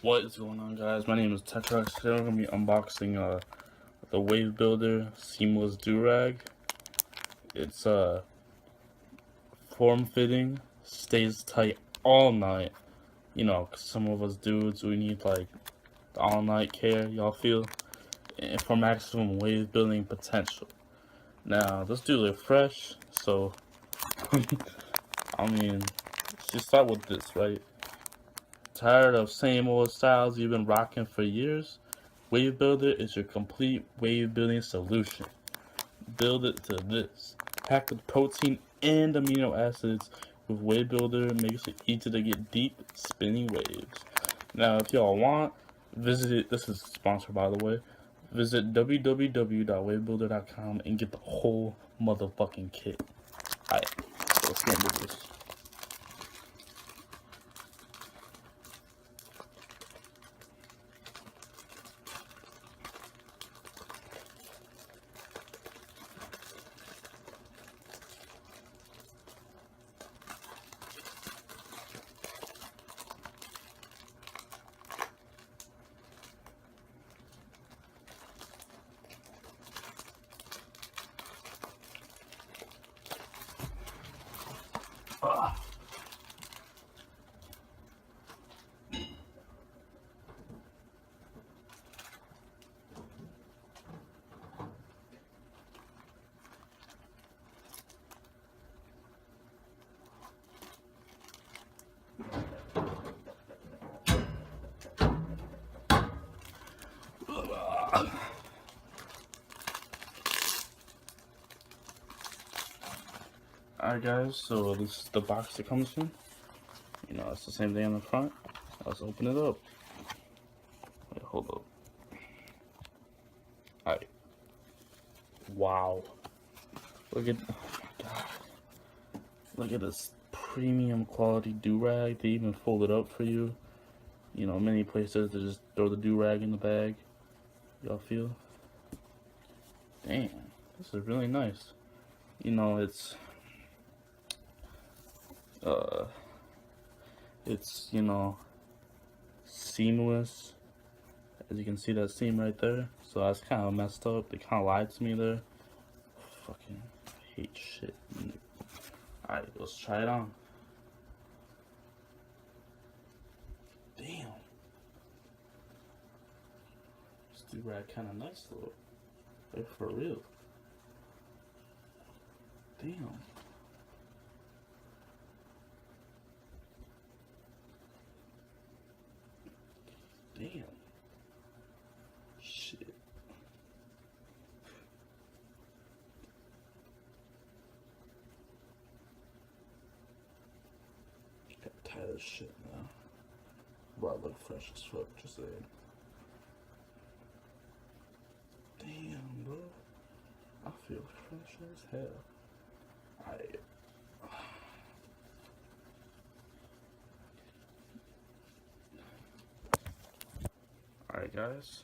What is going on, guys? My name is Tetrax. Today I'm going to be unboxing the Wave Builder Seamless Durag. It's form-fitting, stays tight all night. You know, 'cause some of us dudes, we need like all-night care, y'all feel? And for maximum wave building potential. Now, this dude is fresh, so I mean, let's just start with this, right? Tired of same old styles you've been rocking for years? Wave Builder is your complete wave building solution. Build it to this. Packed with protein and amino acids, with Wave Builder makes it easy to get deep spinning waves. Now, if y'all want, this is sponsored by the way, visit www.wavebuilder.com and get the whole motherfucking kit. Alright, so let's get into this. Alright guys, so this is the box it comes in. You know, it's the same thing on the front. Let's open it up. Wait, hold up. Alright. Wow. Look at, oh my god. Look at this premium quality do-rag. They even fold it up for you. You know, many places they just throw the do-rag in the bag. Y'all feel? Damn, this is really nice. You know, it's you know, seamless. As you can see that seam right there. So that's kind of messed up. They kind of lied to me there. Fucking hate shit. Alright, let's try it on. Damn. This do-rag kind of nice though. Like for real. Damn. Damn. Shit. Got tired of shit now. Bro, I look fresh as fuck, just saying. Damn, bro. I feel fresh as hell. Alright guys,